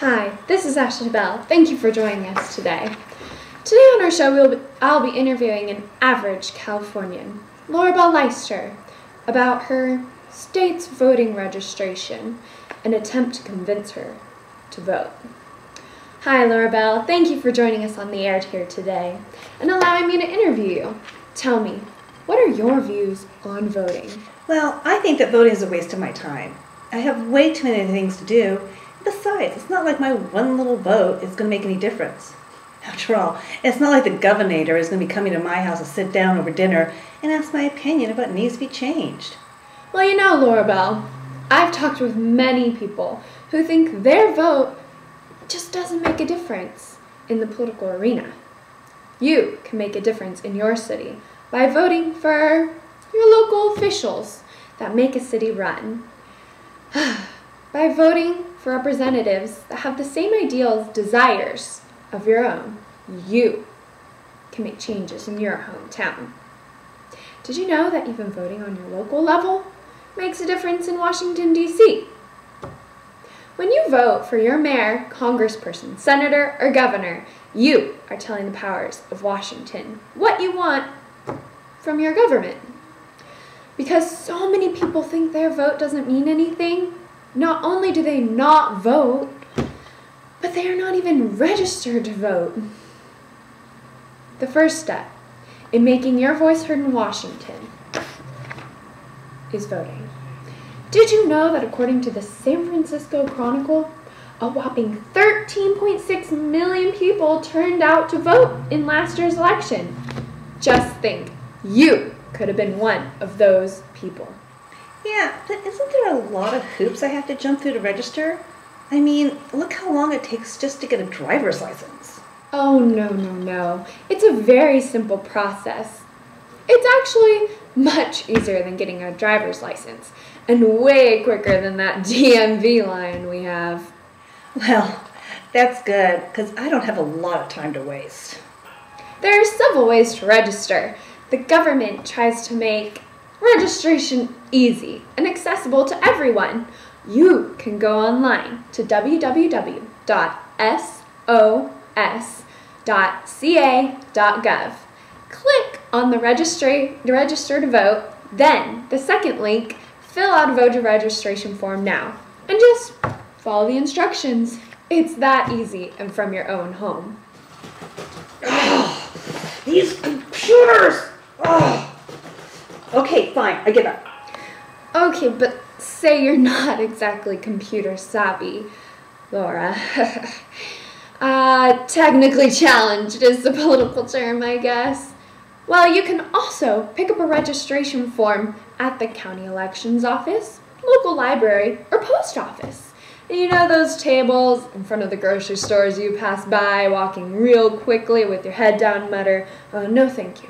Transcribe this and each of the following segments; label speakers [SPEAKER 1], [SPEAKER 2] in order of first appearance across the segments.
[SPEAKER 1] Hi, this is LAURABELL. Thank you for joining us today. Today on our show, I'll be interviewing an average Californian, LAURABELL LYSTER, about her state's voting registration, an attempt to convince her to vote. Hi, LAURABELL. Thank you for joining us on the air here today and allowing me to interview you. Tell me, what are your views on voting?
[SPEAKER 2] Well, I think that voting is a waste of my time. I have way too many things to do. Besides, it's not like my one little vote is going to make any difference. After all, it's not like the governor is going to be coming to my house to sit down over dinner and ask my opinion about what needs to be changed.
[SPEAKER 1] Well, you know, LAURABELL, I've talked with many people who think their vote just doesn't make a difference in the political arena. You can make a difference in your city by voting for your local officials that make a city run. By voting for representatives that have the same ideals, desires of your own, you can make changes in your hometown. Did you know that even voting on your local level makes a difference in Washington, D.C.? When you vote for your mayor, congressperson, senator, or governor, you are telling the powers of Washington what you want from your government. Because so many people think their vote doesn't mean anything, not only do they not vote, but they are not even registered to vote. The first step in making your voice heard in Washington is voting. Did you know that according to the San Francisco Chronicle, a whopping 13.6 million people turned out to vote in last year's election? Just think, you could have been one of those people.
[SPEAKER 2] Yeah, but isn't there a lot of hoops I have to jump through to register? I mean, look how long it takes just to get a driver's license.
[SPEAKER 1] Oh, no. It's a very simple process. It's actually much easier than getting a driver's license, and way quicker than that DMV line we have.
[SPEAKER 2] Well, that's good, because I don't have a lot of time to waste.
[SPEAKER 1] There are several ways to register. The government tries to make registration easy and accessible to everyone. You can go online to www.sos.ca.gov. Click on the register to vote, then the second link, fill out a voter registration form now, and just follow the instructions. It's that easy and from your own home.
[SPEAKER 2] These computers! Okay, fine, I give up.
[SPEAKER 1] Okay, but say you're not exactly computer savvy, Laura. Technically challenged is the political term, I guess. Well, you can also pick up a registration form at the county elections office, local library, or post office. And you know those tables in front of the grocery stores you pass by, walking real quickly with your head down, mutter, "Oh, no thank you."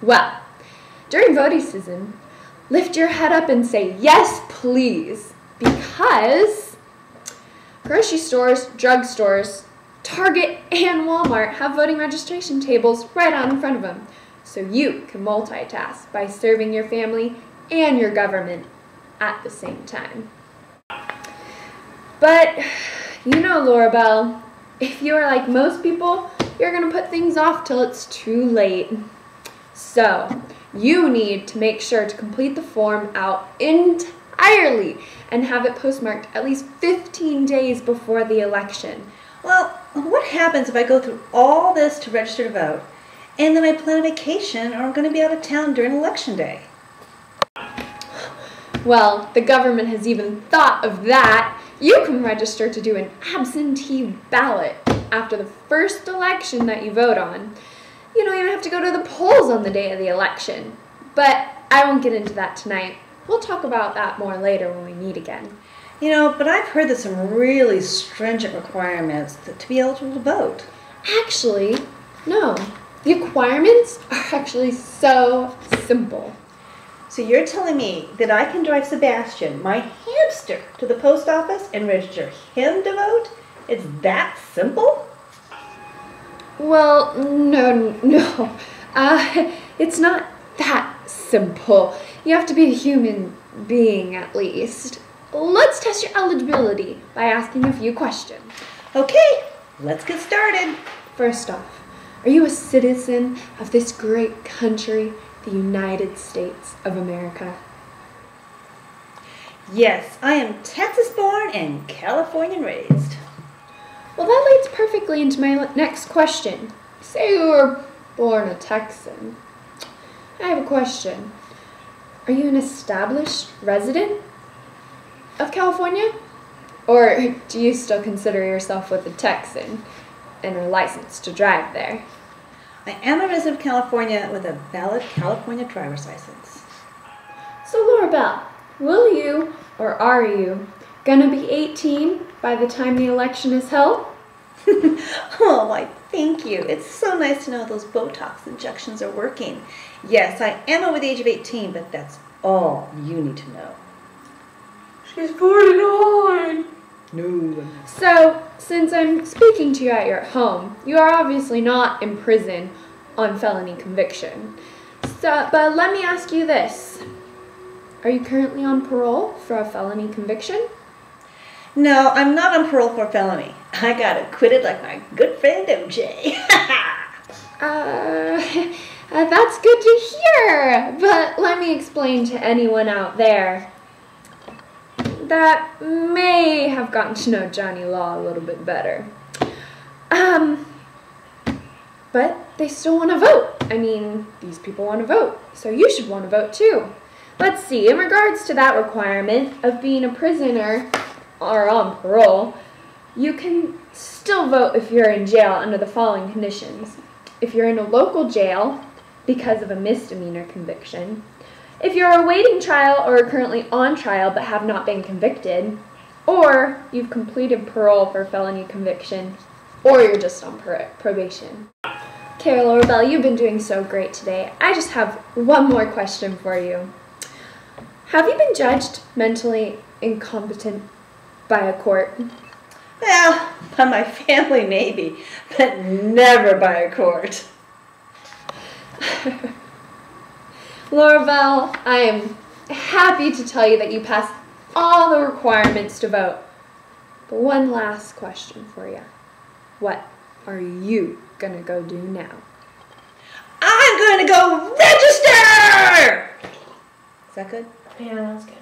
[SPEAKER 1] Well, during voting season, lift your head up and say, "Yes, please," because grocery stores, drugstores, Target, and Walmart have voting registration tables right out in front of them. So you can multitask by serving your family and your government at the same time. But, you know, LAURABELL, if you are like most people, you're going to put things off till it's too late. So, you need to make sure to complete the form out entirely and have it postmarked at least 15 days before the election.
[SPEAKER 2] Well, what happens if I go through all this to register to vote, and then I plan a vacation or I'm going to be out of town during election day?
[SPEAKER 1] Well, the government has even thought of that. You can register to do an absentee ballot after the first election that you vote on. You don't even have to go to the polls on the day of the election. But I won't get into that tonight. We'll talk about that more later when we meet again.
[SPEAKER 2] You know, but I've heard there's some really stringent requirements to be eligible to vote.
[SPEAKER 1] Actually, no. The requirements are actually so simple.
[SPEAKER 2] So you're telling me that I can drive Sebastian, my hamster, to the post office and register him to vote? It's that simple?
[SPEAKER 1] Well, no. It's not that simple. You have to be a human being at least. let's test your eligibility by asking a few questions.
[SPEAKER 2] Okay, let's get started.
[SPEAKER 1] First off, are you a citizen of this great country, the United States of America?
[SPEAKER 2] Yes, I am Texas-born and Californian-raised.
[SPEAKER 1] Well, that leads perfectly into my next question. Say you were born a Texan. I have a question. Are you an established resident of California? Or do you still consider yourself with a Texan and are licensed to drive there?
[SPEAKER 2] I am a resident of California with a valid California driver's license.
[SPEAKER 1] So, LAURABELL, will you or are you gonna be 18 by the time the election is held?
[SPEAKER 2] Oh, why, thank you. It's so nice to know those Botox injections are working. Yes, I am over the age of 18, but that's all you need to know.
[SPEAKER 1] She's 49.
[SPEAKER 2] No.
[SPEAKER 1] So, since I'm speaking to you at your home, you are obviously not in prison on felony conviction. So, but let me ask you this. Are you currently on parole for a felony conviction?
[SPEAKER 2] No, I'm not on parole for a felony. I got acquitted like my good friend OJ.
[SPEAKER 1] That's good to hear. But let me explain to anyone out there that may have gotten to know Johnny Law a little bit better. But they still want to vote. I mean, these people want to vote, so you should want to vote too. Let's see, in regards to that requirement of being a prisoner or on parole, you can still vote if you're in jail under the following conditions. If you're in a local jail because of a misdemeanor conviction, if you're awaiting trial or are currently on trial but have not been convicted, or you've completed parole for felony conviction, or you're just on probation. Okay, LAURABELL, you've been doing so great today. I just have one more question for you. Have you been judged mentally incompetent by a court?
[SPEAKER 2] Well, by my family maybe, but never by a court.
[SPEAKER 1] LAURABELL, I am happy to tell you that you passed all the requirements to vote. But one last question for you. What are you gonna go do now?
[SPEAKER 2] I'm going to go register! Is that good?
[SPEAKER 3] Yeah, that's good.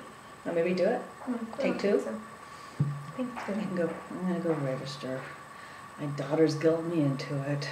[SPEAKER 2] Or maybe do it? Take two?
[SPEAKER 3] I think it's good.
[SPEAKER 2] I'm going to go register. My daughter's guilting me into it.